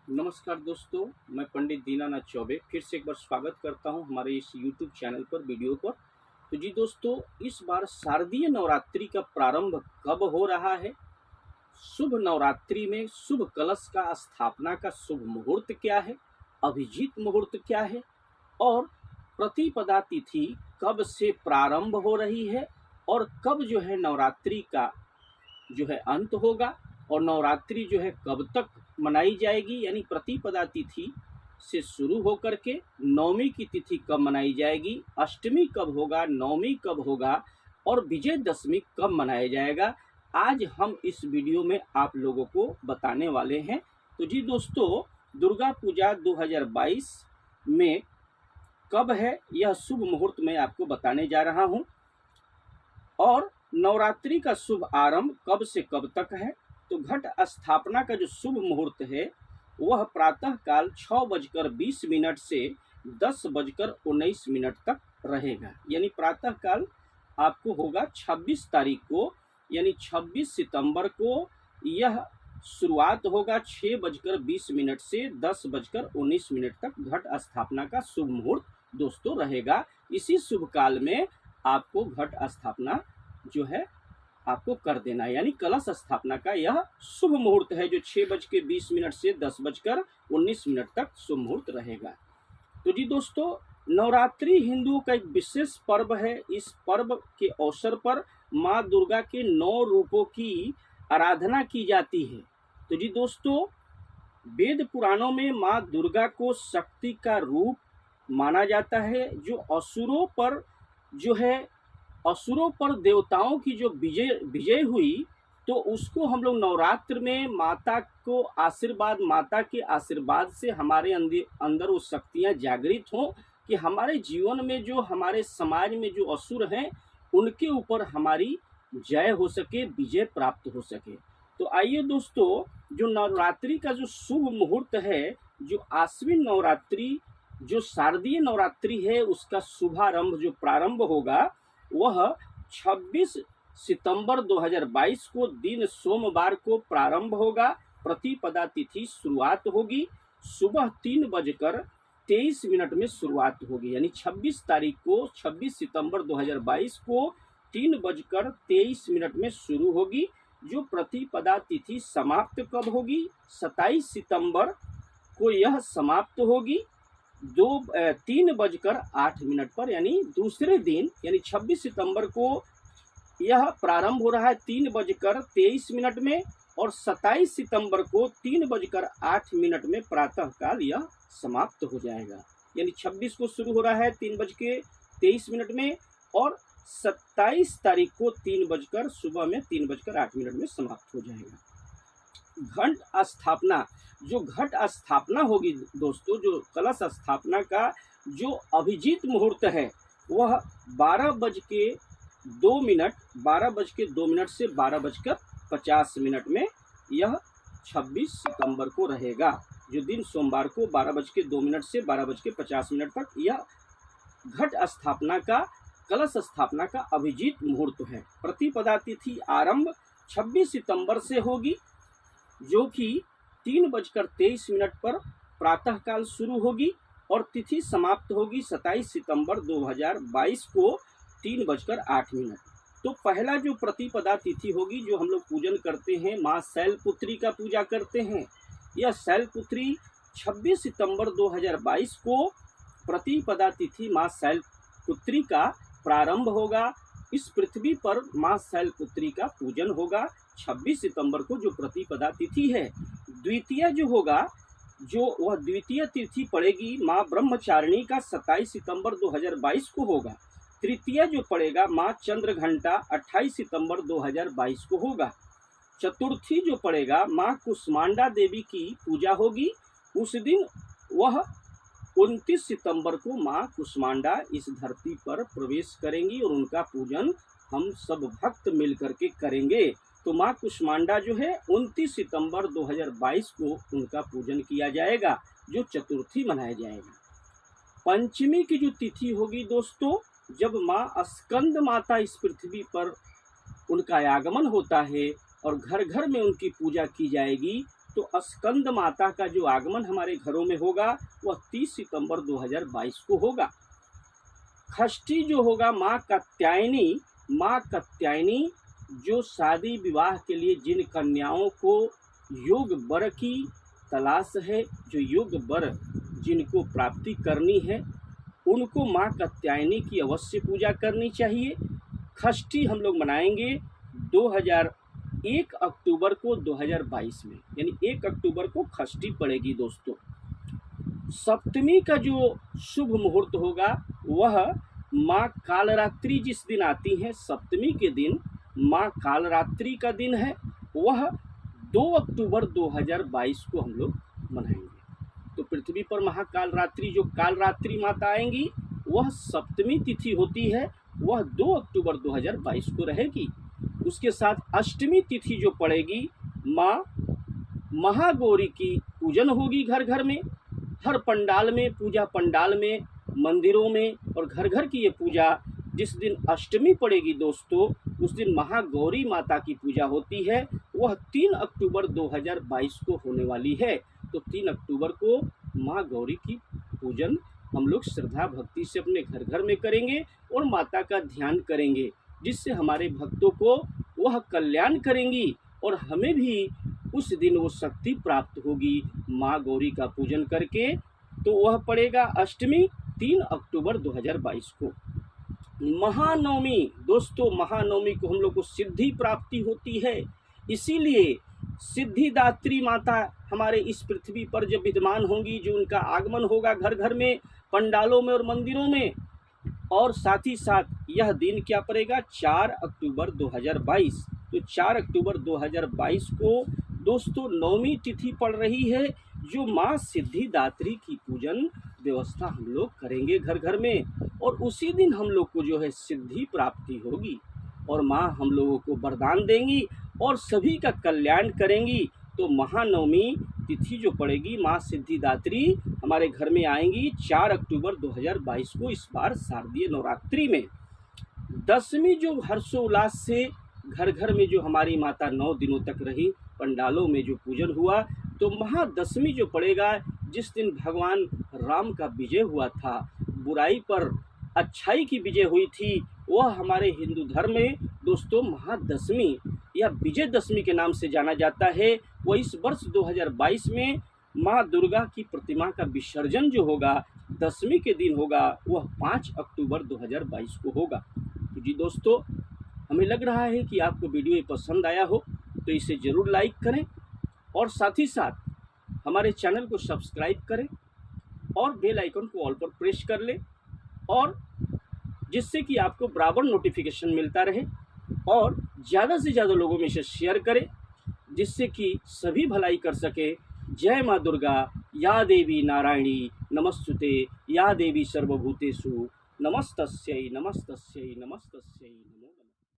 नमस्कार दोस्तों, मैं पंडित दीनानाथ चौबे फिर से एक बार स्वागत करता हूं हमारे इस यूट्यूब चैनल पर वीडियो पर। तो जी दोस्तों, इस बार शारदीय नवरात्रि का प्रारंभ कब हो रहा है? शुभ नवरात्रि में शुभ कलश का स्थापना का शुभ मुहूर्त क्या है? अभिजीत मुहूर्त क्या है? और प्रतिपदा तिथि कब से प्रारंभ हो रही है और कब जो है नवरात्रि का जो है अंत होगा और नवरात्रि जो है कब तक मनाई जाएगी, यानी प्रतिपदा तिथि से शुरू होकर के नवमी की तिथि कब मनाई जाएगी, अष्टमी कब होगा, नवमी कब होगा और विजयदशमी कब मनाया जाएगा, आज हम इस वीडियो में आप लोगों को बताने वाले हैं। तो जी दोस्तों, दुर्गा पूजा 2022 में कब है, यह शुभ मुहूर्त मैं आपको बताने जा रहा हूं। और नवरात्रि का शुभ आरंभ कब से कब तक है? तो घट स्थापना का जो शुभ मुहूर्त है वह प्रातः काल 6:20 से 10:19 तक रहेगा। यानी प्रातः काल आपको होगा 26 तारीख को, यानी 26 सितंबर को यह शुरुआत होगा 6:20 से 10:19 तक घट स्थापना का शुभ मुहूर्त दोस्तों रहेगा। इसी शुभ काल में आपको घट स्थापना जो है आपको कर देना है, यानी कलश स्थापना का यह शुभ मुहूर्त है जो 6:20 से 10:19 तक शुभ मुहूर्त रहेगा। तो जी दोस्तों, नवरात्रि हिंदुओं का एक विशेष पर्व है। इस पर्व के अवसर पर माँ दुर्गा के 9 रूपों की आराधना की जाती है। तो जी दोस्तों, वेद पुराणों में माँ दुर्गा को शक्ति का रूप माना जाता है, जो असुरों पर देवताओं की जो विजय हुई, तो उसको हम लोग नवरात्र में माता के आशीर्वाद से हमारे अंदर वो शक्तियाँ जागृत हों कि हमारे जीवन में जो हमारे समाज में जो असुर हैं उनके ऊपर हमारी जय हो सके, विजय प्राप्त हो सके। तो आइए दोस्तों, जो नवरात्रि का जो शुभ मुहूर्त है, जो आश्विन नवरात्रि जो शारदीय नवरात्रि है उसका शुभारंभ जो प्रारंभ होगा वह 26 सितंबर 2022 को दिन सोमवार को प्रारंभ होगा। प्रतिपदा तिथि शुरुआत होगी सुबह 3:23 में शुरुआत होगी, यानी 26 तारीख को 26 सितंबर 2022 को 3:23 में शुरू होगी। जो प्रतिपदा तिथि समाप्त कब होगी? 27 सितंबर को यह समाप्त होगी 3:08 पर, यानी दूसरे दिन, यानी 26 सितंबर को यह प्रारंभ हो रहा है 3:23 में और 27 सितंबर को 3:08 में प्रातः काल यह समाप्त हो जाएगा। यानी 26 को शुरू हो रहा है 3:23 में और 27 तारीख को सुबह में 3:08 में समाप्त हो जाएगा। घट स्थापना होगी दोस्तों, जो कलश स्थापना का जो अभिजीत मुहूर्त है वह 12:02 से 12:50 में यह 26 सितंबर को रहेगा। जो दिन सोमवार को 12:02 से 12:50 तक यह घट स्थापना का कलश स्थापना का अभिजीत मुहूर्त है। प्रतिपदा तिथि आरंभ 26 सितंबर से होगी, जो कि 3:23 पर प्रातःकाल शुरू होगी और तिथि समाप्त होगी 27 सितंबर 2022 को 3:08। तो पहला जो प्रतिपदा तिथि होगी, जो हम लोग पूजन करते हैं, माँ शैलपुत्री का पूजा करते हैं। यह शैलपुत्री 26 सितंबर 2022 को प्रतिपदा तिथि माँ शैलपुत्री का प्रारंभ होगा। इस पृथ्वी पर माँ शैलपुत्री का पूजन होगा 26 सितंबर को, जो प्रतिपदा तिथि है। द्वितीय जो होगा, जो वह द्वितीय तिथि पड़ेगी माँ ब्रह्मचारिणी का 27 सितंबर 2022 को होगा। तृतीय जो पड़ेगा माँ चंद्रघंटा 28 सितंबर 2022 को होगा। चतुर्थी जो पड़ेगा माँ कुष्मांडा देवी की पूजा होगी। उस दिन वह 29 सितंबर को माँ कुष्मांडा इस धरती पर प्रवेश करेंगी और उनका पूजन हम सब भक्त मिलकर के करेंगे। तो माँ कुष्मांडा जो है 29 सितंबर 2022 को उनका पूजन किया जाएगा, जो चतुर्थी मनाया जाएगा। पंचमी की जो तिथि होगी दोस्तों, जब माँ स्कंद माता इस पृथ्वी पर उनका आगमन होता है और घर घर में उनकी पूजा की जाएगी, तो स्कंद माता का जो आगमन हमारे घरों में होगा वह 30 सितंबर 2022 को होगा। षष्ठी जो होगा माँ कात्यायनी जो शादी विवाह के लिए जिन कन्याओं को योग वर की तलाश है, जो योग वर जिनको प्राप्ति करनी है, उनको माँ कात्यायनी की अवश्य पूजा करनी चाहिए। षष्ठी हम लोग मनाएंगे 1 अक्टूबर को 2022 में, यानी 1 अक्टूबर को षष्ठी पड़ेगी दोस्तों। सप्तमी का जो शुभ मुहूर्त होगा वह माँ कालरात्रि जिस दिन आती है, सप्तमी के दिन माँ कालरात्रि का दिन है, वह 2 अक्टूबर 2022 को हम लोग मनाएंगे। तो पृथ्वी पर महाकालरात्रि जो कालरात्रि माता आएंगी वह सप्तमी तिथि होती है, वह 2 अक्टूबर 2022 को रहेगी। उसके साथ अष्टमी तिथि जो पड़ेगी माँ महागौरी की पूजन होगी घर घर में, हर पंडाल में, पूजा पंडाल में, मंदिरों में और घर घर की ये पूजा जिस दिन अष्टमी पड़ेगी दोस्तों, उस दिन महागौरी माता की पूजा होती है, वह 3 अक्टूबर 2022 को होने वाली है। तो 3 अक्टूबर को माँ गौरी की पूजन हम लोग श्रद्धा भक्ति से अपने घर घर में करेंगे और माता का ध्यान करेंगे, जिससे हमारे भक्तों को वह कल्याण करेंगी और हमें भी उस दिन वो शक्ति प्राप्त होगी माँ गौरी का पूजन करके। तो वह पड़ेगा अष्टमी 3 अक्टूबर 2022 को। महानवमी दोस्तों, महानवमी को हम लोग को सिद्धि प्राप्ति होती है, इसीलिए सिद्धिदात्री माता हमारे इस पृथ्वी पर जब विद्यमान होंगी, जो उनका आगमन होगा घर घर में, पंडालों में और मंदिरों में। और साथ ही साथ यह दिन क्या पड़ेगा 4 अक्टूबर 2022। तो 4 अक्टूबर 2022 को दोस्तों नवमी तिथि पड़ रही है, जो माँ सिद्धिदात्री की पूजन व्यवस्था हम लोग करेंगे घर घर में, और उसी दिन हम लोग को जो है सिद्धि प्राप्ति होगी और माँ हम लोगों को वरदान देंगी और सभी का कल्याण करेंगी। तो महानवमी तिथि जो पड़ेगी माँ सिद्धिदात्री हमारे घर में आएंगी 4 अक्टूबर 2022 को, इस बार शारदीय नवरात्रि में। दशमी जो हर्षोल्लास से घर घर में जो हमारी माता 9 दिनों तक रही, पंडालों में जो पूजन हुआ, तो महादशमी जो पड़ेगा जिस दिन भगवान राम का विजय हुआ था, बुराई पर अच्छाई की विजय हुई थी, वह हमारे हिंदू धर्म में दोस्तों महादशमी या विजयदशमी के नाम से जाना जाता है। वह इस वर्ष 2022 में माँ दुर्गा की प्रतिमा का विसर्जन जो होगा दशमी के दिन होगा, वह 5 अक्टूबर 2022 को होगा। तो जी दोस्तों, हमें लग रहा है कि आपको वीडियो पसंद आया हो, तो इसे ज़रूर लाइक करें और साथ ही साथ हमारे चैनल को सब्सक्राइब करें और बेल आइकन को ऑल पर प्रेस कर लें, और जिससे कि आपको बराबर नोटिफिकेशन मिलता रहे, और ज़्यादा से ज़्यादा लोगों में इसे शेयर करें, जिससे कि सभी भलाई कर सके। जय माँ दुर्गा, या देवी नारायणी नमस्तुते, या देवी सर्वभूतेषु नमस्तस्यै नमस्तस्यै नमस्तस्यै।